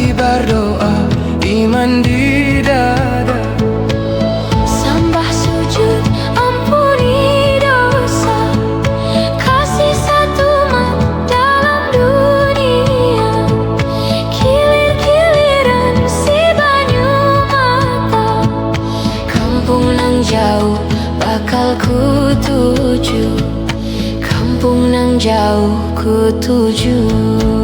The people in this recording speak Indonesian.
hati berdoa, iman di dada. Sembah sujud, ampuni dosa, kasih satu umat dalam dunia. Kilir-kiliran si banyu mata, kampung nang jauh bakal ku tuju, kampung nang jauh ku tuju.